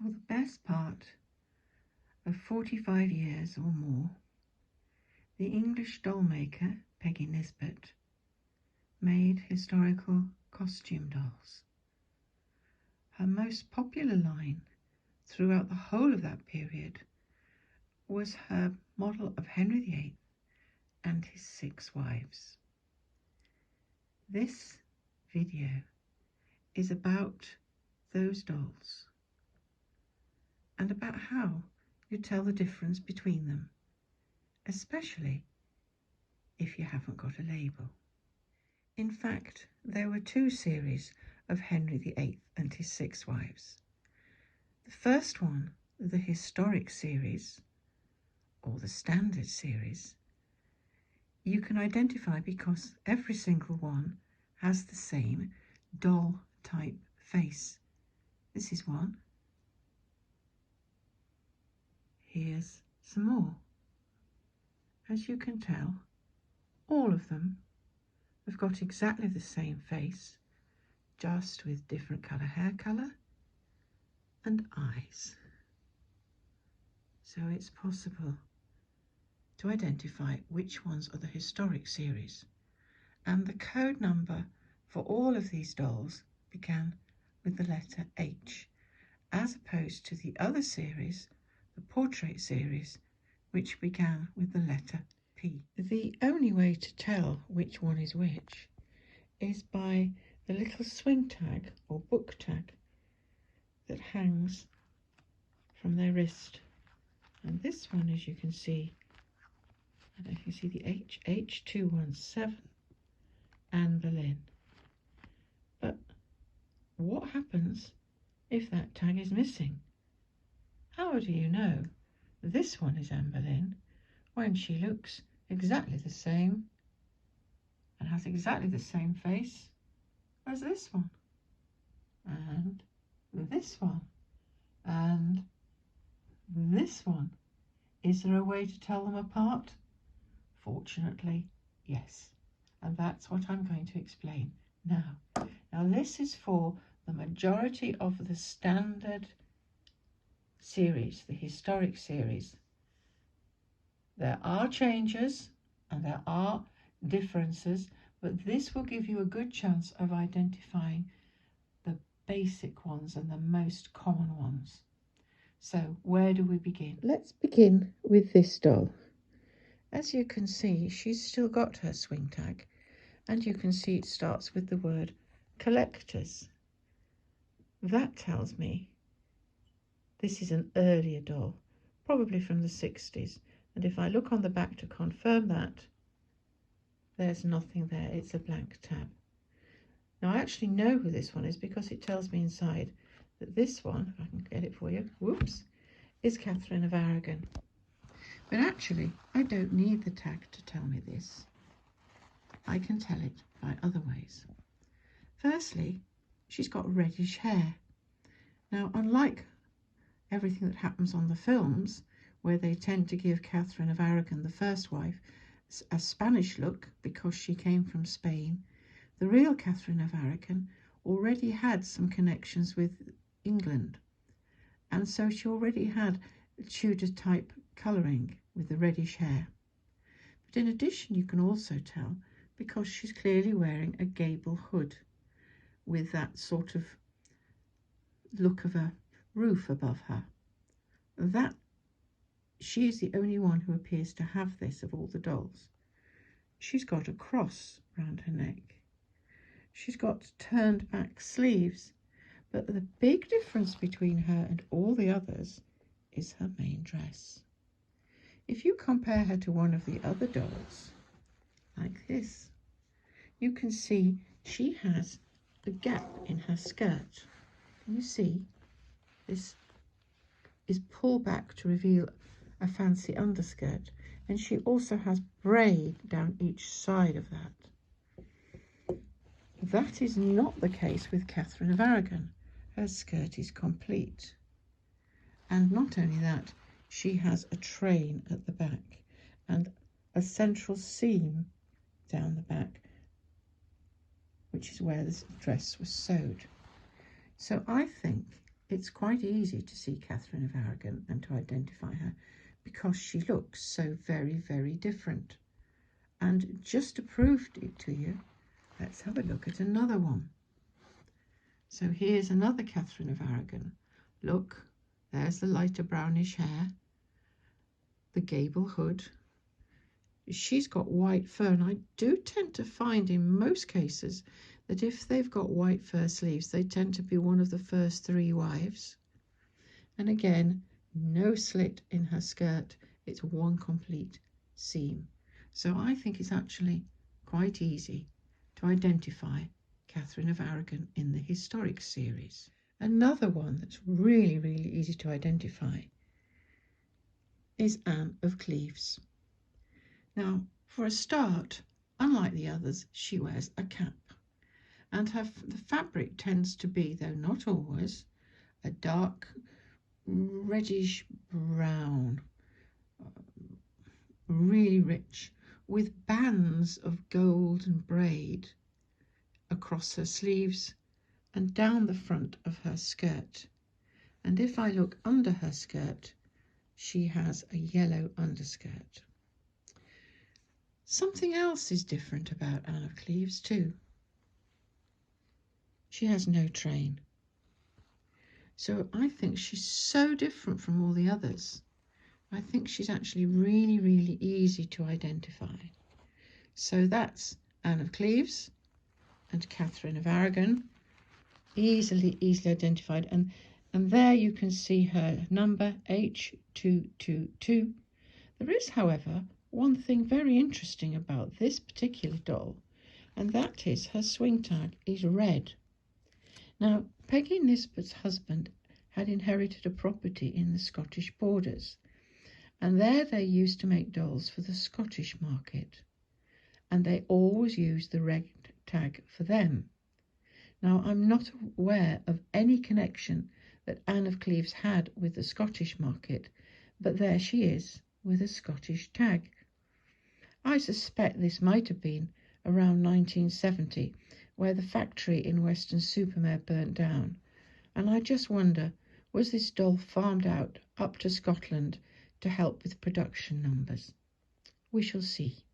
For the best part of 45 years or more, the English doll maker Peggy Nisbet made historical costume dolls. Her most popular line throughout the whole of that period was her model of Henry VIII and his 6 wives. This video is about those dolls and about how you tell the difference between them, especially if you haven't got a label. In fact, there were 2 series of Henry VIII and his 6 wives. The first one, the historic series, or the standard series, you can identify because every single one has the same doll type face. This is one. Here's some more. As you can tell, all of them have got exactly the same face, just with different hair colour and eyes. So it's possible to identify which ones are the historic series. And the code number for all of these dolls began with the letter H, as opposed to the other series, the portrait series, which began with the letter P. The only way to tell which one is which is by the little swing tag or book tag that hangs from their wrist. And this one, as you can see, I don't know if you see the H217, Anne Boleyn. But what happens if that tag is missing? How do you know this one is Anne Boleyn when she looks exactly the same and has exactly the same face as this one, and this one, and this one? Is there a way to tell them apart? Fortunately, yes. And that's what I'm going to explain now. Now, this is for the majority of the standard series, the historic series. There are changes and there are differences, but this will give you a good chance of identifying the basic ones and the most common ones. So where do we begin? Let's begin with this doll. As you can see, she's still got her swing tag, and you can see it starts with the word collectors. That tells me this is an earlier doll, probably from the 60s. And if I look on the back to confirm that, there's nothing there. It's a blank tab. Now, I actually know who this one is because it tells me inside that this one, if I can get it for you, whoops, is Catherine of Aragon. But actually, I don't need the tag to tell me this. I can tell it by other ways. Firstly, she's got reddish hair. Now, unlike everything that happens on the films, where they tend to give Catherine of Aragon, the first wife, a Spanish look because she came from Spain, the real Catherine of Aragon already had some connections with England, and so she already had Tudor type colouring with the reddish hair. But in addition, you can also tell because she's clearly wearing a gable hood with that sort of look of a roof above her. That she is the only one who appears to have this of all the dolls. She's got a cross round her neck. She's got turned back sleeves, but the big difference between her and all the others is her main dress. If you compare her to one of the other dolls, like this, you can see she has a gap in her skirt. Can you see? This is pulled back to reveal a fancy underskirt, and she also has braid down each side of that. That is not the case with Catherine of Aragon. Her skirt is complete. And not only that, she has a train at the back and a central seam down the back, which is where this dress was sewed. So I think it's quite easy to see Catherine of Aragon and to identify her because she looks so very, very different. And just to prove it to you, let's have a look at another one. So here's another Catherine of Aragon. Look, there's the lighter brownish hair, the gable hood. She's got white fur, and I do tend to find in most cases that if they've got white fur sleeves, they tend to be one of the first 3 wives. And again, no slit in her skirt, it's one complete seam. So I think it's actually quite easy to identify Catherine of Aragon in the historic series. Another one that's really, really easy to identify is Anne of Cleves. Now, for a start, unlike the others, she wears a cap, and the fabric tends to be, though not always, a dark reddish brown, really rich, with bands of gold and braid across her sleeves and down the front of her skirt. And if I look under her skirt, she has a yellow underskirt. Something else is different about Anne of Cleves too. She has no train. So I think she's so different from all the others. I think she's actually really, really easy to identify. So that's Anne of Cleves and Catherine of Aragon, easily identified. And there you can see her number H222. There is, however, one thing very interesting about this particular doll, and that is her swing tag is red. Now, Peggy Nisbet's husband had inherited a property in the Scottish borders, and there they used to make dolls for the Scottish market, and they always used the red tag for them. Now, I'm not aware of any connection that Anne of Cleves had with the Scottish market, but there she is with a Scottish tag. I suspect this might have been around 1970, where the factory in Weston-super-Mare burnt down, and I just wonder, was this doll farmed out up to Scotland to help with production numbers? We shall see.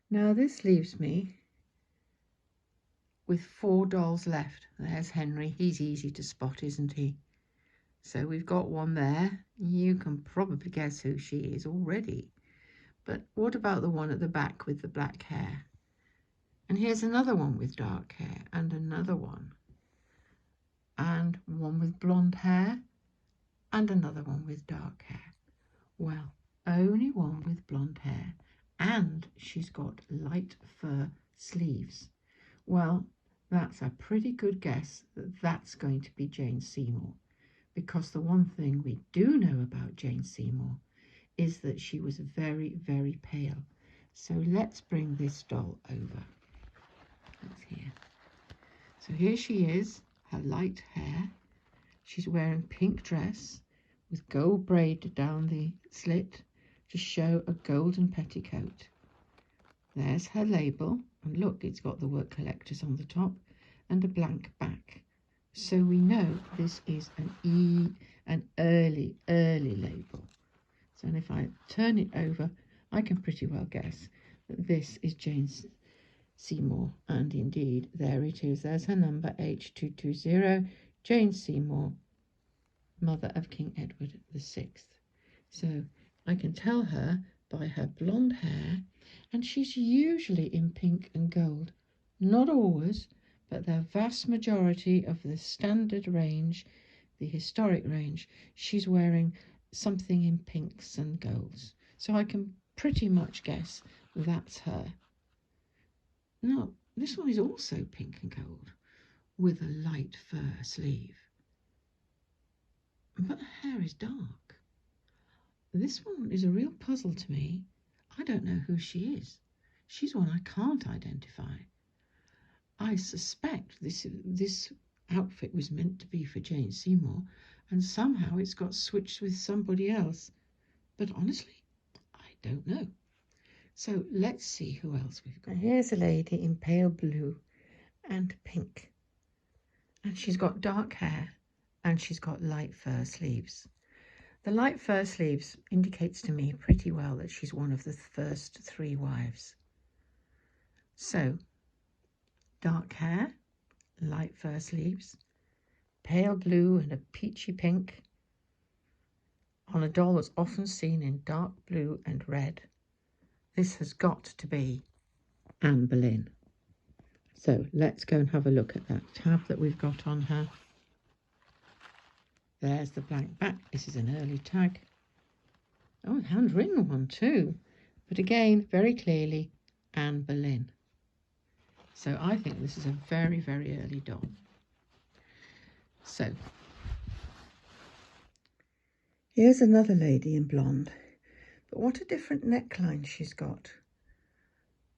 Now this leaves me with 4 dolls left. There's Henry, he's easy to spot, isn't he? So we've got one there. You can probably guess who she is already. But what about the one at the back with the black hair? And here's another one with dark hair, and another one. And one with blonde hair, and another one with dark hair. Well, only one with blonde hair, and she's got light fur sleeves. Well, that's a pretty good guess that that's going to be Jane Seymour, because the one thing we do know about Jane Seymour is that she was very, very pale. So let's bring this doll over. That's here. So here she is, her light hair. She's wearing pink dress with gold braid down the slit to show a golden petticoat. There's her label, and look, it's got the word collectors on the top and a blank back. So we know this is an early label. So if I turn it over, I can pretty well guess that this is Jane Seymour, and indeed there it is. There's her number H220, Jane Seymour, mother of King Edward VI. So I can tell her by her blonde hair, and she's usually in pink and gold. Not always, but the vast majority of the standard range, the historic range, she's wearing something in pinks and golds. So I can pretty much guess that's her. Now, this one is also pink and gold with a light fur sleeve. But her hair is dark. This one is a real puzzle to me. I don't know who she is. She's one I can't identify. I suspect this outfit was meant to be for Jane Seymour, and somehow it's got switched with somebody else. But honestly, I don't know. So let's see who else we've got. Here's a lady in pale blue and pink. And she's got dark hair and she's got light fur sleeves. The light fur sleeves indicates to me pretty well that she's one of the first 3 wives. So, dark hair, light fur sleeves, pale blue and a peachy pink on a doll that's often seen in dark blue and red. This has got to be Anne Boleyn. So let's go and have a look at that tab that we've got on her. There's the blank back. This is an early tag. Oh, a handwritten one too. But again, very clearly, Anne Boleyn. So I think this is a very, very early doll. So, here's another lady in blonde. But what a different neckline she's got.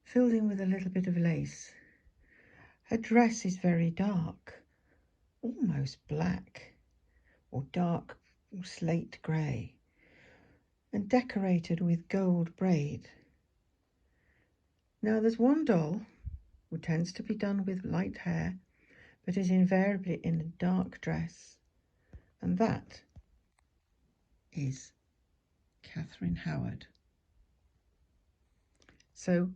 Filled in with a little bit of lace. Her dress is very dark, almost black, or dark slate grey, and decorated with gold braid. Now there's one doll who tends to be done with light hair, but is invariably in a dark dress, and that is Catherine Howard. So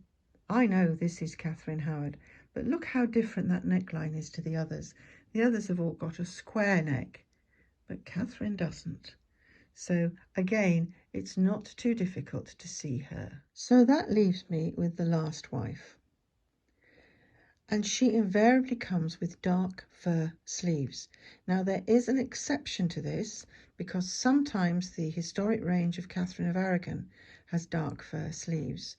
I know this is Catherine Howard, but look how different that neckline is to the others. The others have all got a square neck, but Catherine doesn't. So again, it's not too difficult to see her. So that leaves me with the last wife. And she invariably comes with dark fur sleeves. Now there is an exception to this, because sometimes the historic range of Katherine of Aragon has dark fur sleeves.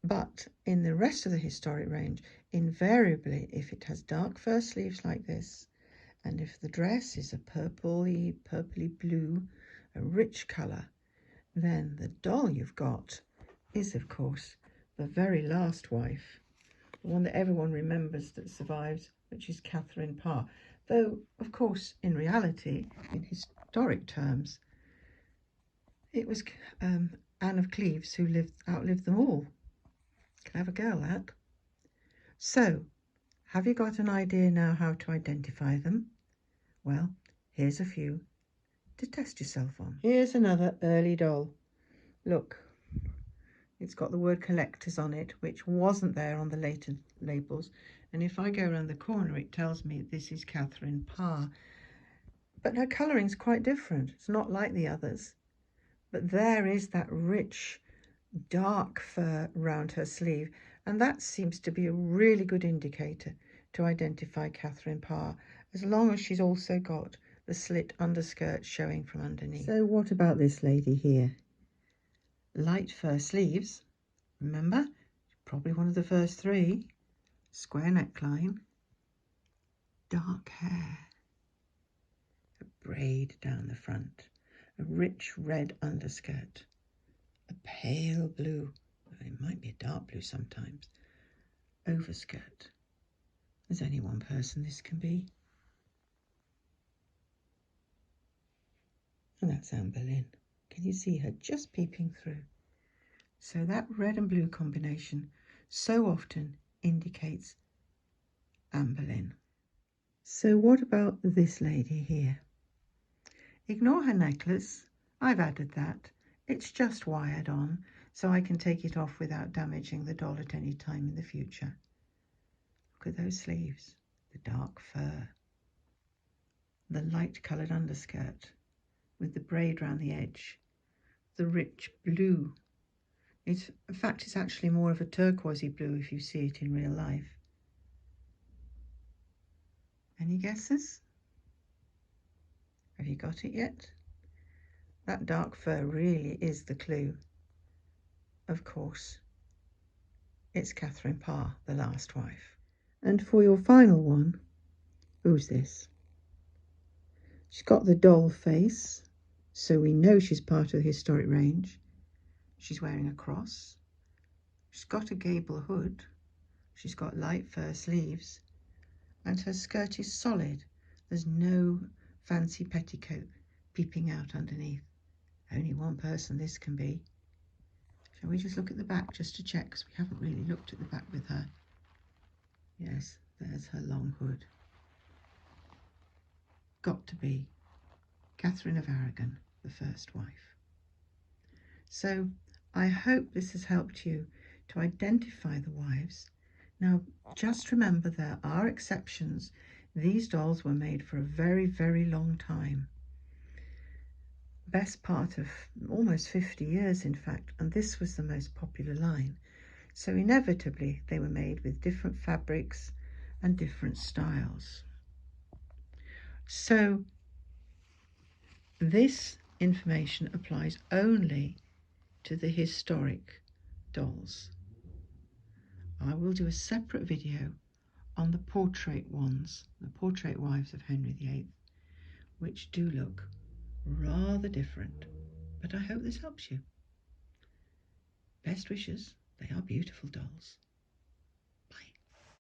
But in the rest of the historic range, invariably, if it has dark fur sleeves like this, and if the dress is a purpley blue, a rich colour, then the doll you've got is, of course, the very last wife, the one that everyone remembers that survives, which is Catherine Parr. Though, of course, in reality, in historic terms, it was Anne of Cleves who outlived them all. Clever girl, that. So, have you got an idea now how to identify them? Well, here's a few to test yourself on. Here's another early doll. Look, it's got the word collectors on it, which wasn't there on the later labels. And if I go around the corner, it tells me this is Catherine Parr. But her colouring's quite different. It's not like the others. But there is that rich, dark fur round her sleeve. And that seems to be a really good indicator to identify Catherine Parr, as long as she's also got the slit underskirt showing from underneath. So what about this lady here? Light fur sleeves, remember, probably one of the first 3, square neckline, dark hair, a braid down the front, a rich red underskirt, a pale blue, it might be a dark blue sometimes, overskirt. There's only one person this can be. And that's Anne Boleyn. Can you see her just peeping through? So that red and blue combination so often indicates Anne Boleyn. So what about this lady here? Ignore her necklace. I've added that. It's just wired on, so I can take it off without damaging the doll at any time in the future. Look at those sleeves, the dark fur, the light coloured underskirt with the braid round the edge, the rich blue. In fact, it's actually more of a turquoisey blue if you see it in real life. Any guesses? Have you got it yet? That dark fur really is the clue. Of course, it's Catherine Parr, the last wife. And for your final one, who's this? She's got the doll face, so we know she's part of the historic range. She's wearing a cross. She's got a gable hood. She's got light fur sleeves. And her skirt is solid. There's no fancy petticoat peeping out underneath. Only one person this can be. Shall we just look at the back just to check, because we haven't really looked at the back with her. Yes, there's her long hood. got to be Catherine of Aragon, the first wife. So I hope this has helped you to identify the wives. Now, just remember there are exceptions. These dolls were made for a very, very long time. Best part of almost 50 years, in fact, and this was the most popular line. So inevitably, they were made with different fabrics and different styles. So this information applies only to the historic dolls. I will do a separate video on the portrait ones, the portrait wives of Henry VIII, which do look rather different, but I hope this helps you. Best wishes, they are beautiful dolls.